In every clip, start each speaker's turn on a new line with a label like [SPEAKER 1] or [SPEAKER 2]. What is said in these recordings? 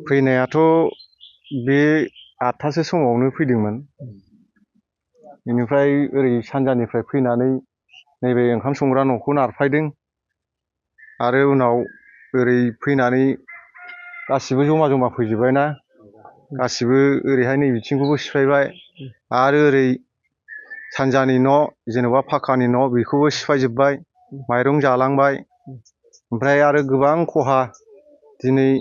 [SPEAKER 1] फैनायाथ' बे 8थासो समावनो फैदोंमोन। बेनिफ्राय ओरै सानजानिफ्राय फैनानै नैबे ओंखाम संग्रा न'खौ नारफायदों आरो उनाव ओरै फैनानै गासिबो जमा फैजोब्बायना, गासिबो ओरैहाय नै बिथिंखौबो सिफायबाय आरो ओरै सानजानि न' जेन'बा पाक्कानि न' बेखौबो सिफायजोब्बाय, माइरं जालांबाय। ओमफ्राय आरो गोबां खहा दिनै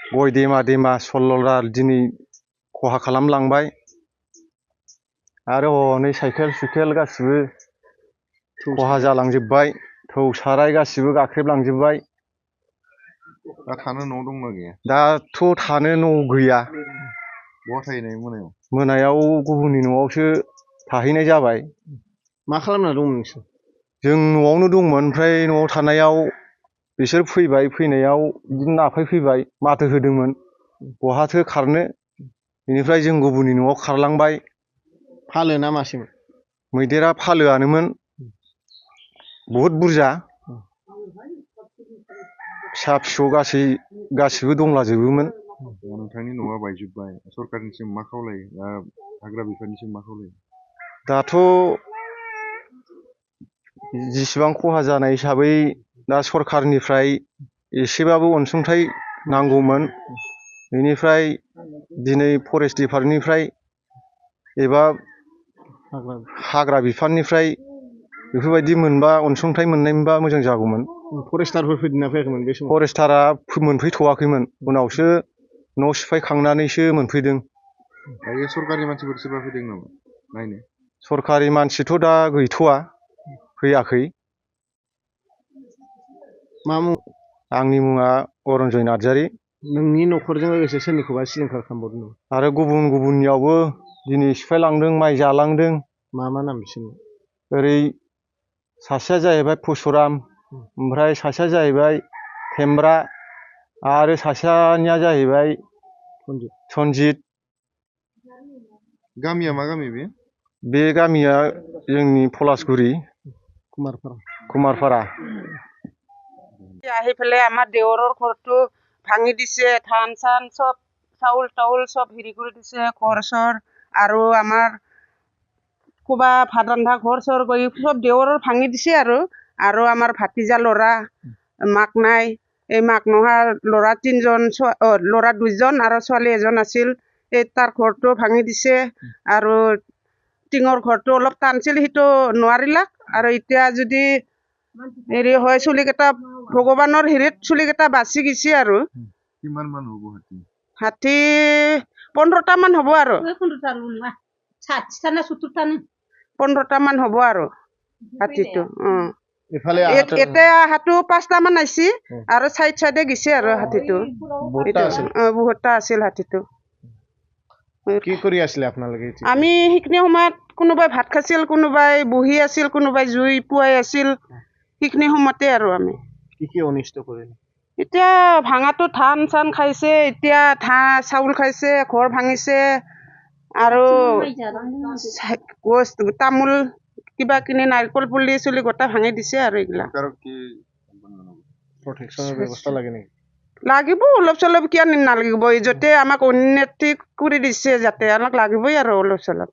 [SPEAKER 1] गय देमा सल्ल'रा दिनै खहा खालामलांबाय आरो हनै साइकेल सुइकेल गासिबो खहा जालांजोब्बाय, थौ साराय गासिबो गाख्रेबलांजोब्बाय।
[SPEAKER 2] दा थानो न' दंना गैया?
[SPEAKER 1] दाथ' थानो न' गैया।
[SPEAKER 2] बहा थाहैनाय मोनायाव?
[SPEAKER 1] मोनायाव गुबुननि न'आवसो थाहैनाय जाबाय।
[SPEAKER 3] मा खालामना दंमोन नोंसोर?
[SPEAKER 1] जों न'आवनो दंमोन, ओमफ्राय न'आव थानायाव बिसोर फैबाय, फैनायाव बिदिनो नारफायफैबाय, माथो होदोंमोन बहाथो खारनो। बेनिफ्राय जों गुबुननि न'आव खारलांबाय।
[SPEAKER 3] फालो ना मासेमोन?
[SPEAKER 1] मैदेरा फालोआनोमोन, बहुद बुरजा, फिसा फिसौ गासिबो दंलाजोबोमोन।
[SPEAKER 2] नोंथांनि न'आ बायजोब्बाय, सरकारनिसिम मा खावलायो, हाग्रा बिफाननिसिम मा खावलायो?
[SPEAKER 1] दाथ' जिसिबां खहा जानाय हिसाबै दा सरकारनिफ्राय एसेबाबो अनसुंथाइ नांगौमोन। बेनिफ्राय दिनै फरेस्ट डिपार्टमेन्टनिफ्राय एबा हाग्रा बिफाननिफ्राय बेफोरबायदि मोनबा, अनसुंथाइ मोननाय मोनबा मोजां जागौमोन।
[SPEAKER 3] फरेस्टारफोर फैदोंना फैयाखैमोन बे समाव?
[SPEAKER 1] फरेस्टारा मोनफैथ'वाखैमोन, उनावसो न' सिफायखांनानैसो मोनफैदों।
[SPEAKER 2] दायो सरकारि मानसिफोर सोरबा फैदों नामा नायनो?
[SPEAKER 1] सरकारि मानसिथ' दा गैथ'वा, फैयाखै।
[SPEAKER 3] मा मुं?
[SPEAKER 1] आंनि मुङा अरनजय नार्जारि।
[SPEAKER 3] नोंनि न'खरजों लोगोसे सोरनिखौबा सिलिंखार खालामबावदों नामा?
[SPEAKER 1] आरो गुबुननियावबो दिनै सिफायलांदों, माइ जालांदों।
[SPEAKER 3] मा नाम बिसोरनि?
[SPEAKER 1] ओरै सासेया जाहैबाय पुसुराम, ओमफ्राय सासेया जाहैबाय थेमब्रा, आरो सासेनिया जाहैबाय सनजित।
[SPEAKER 2] गामिया मा गामि बे?
[SPEAKER 1] बे गामिया जोंनि पलासगुरि, কুমাৰপাৰা।
[SPEAKER 4] আহি পেলাই আমাৰ দেৱৰৰ ঘৰটো ভাঙি দিছে, ধান চান চব চাউল তাউল চব হেৰি কৰি দিছে, ঘৰ চৰ আৰু আমাৰ ক'বা ভাত ৰন্ধা ঘৰ চৰ গৈ চব দেৱৰৰ ভাঙি দিছে আৰু আমাৰ ভাতিজা ল'ৰা মাক নাই, এই মাক নোহোৱা ল'ৰা 3জন, ল'ৰা 2জন আৰু ছোৱালী 1জন আছিল, এই তাৰ ঘৰটো ভাঙি দিছে। আৰু টিঙৰ ঘৰটো অলপ টানছিল, সেইটো নোৱাৰিলাক। আৰু এতিয়া যদি হেৰি হয়, চুলিকেইটা ভগৱানৰ হেৰিত চুলিকেইটা বাচি গৈছে আৰু।
[SPEAKER 2] কিমান মান হ'ব হাতী?
[SPEAKER 4] হাতী 15টা মান হ'ব আৰু। 15টা মান হ'ব আৰু হাতীটো। এতিয়া অহাটো 5টা মান আহিছে আৰু চাইডে গৈছে আৰু হাতীটো। বহুতটা আছিল হাতীটো।
[SPEAKER 3] কি কৰি আছিলে আপোনালোকে?
[SPEAKER 4] আমি সেইখিনি সময়ত কোনোবাই ভাত খাইছিল, কোনোবাই বহি আছিল, কোনোবাই জুই পুৱাই আছিল, সেইখিনি সময়তে আৰু আমি।
[SPEAKER 3] কি অনিষ্ট কৰিলে?
[SPEAKER 4] এতিয়া ভাঙাটো ধান চান খাইছে, এতিয়া চাউল খাইছে, ঘৰ ভাঙিছে আৰু তামোল কিবা কিনি নাৰিকল পুলি চুলি গোটা ভাঙি দিছে আৰু এইগিলা।
[SPEAKER 3] প্ৰটেকশ্যনৰ ব্যৱস্থা লাগে নেকি?
[SPEAKER 4] লাগিব অলপ চলপ, কিয় নালাগিব? য'তে আমাক উন্নতি কৰি দিছে, যাতে আমাক লাগিবই আৰু অলপ চলপ।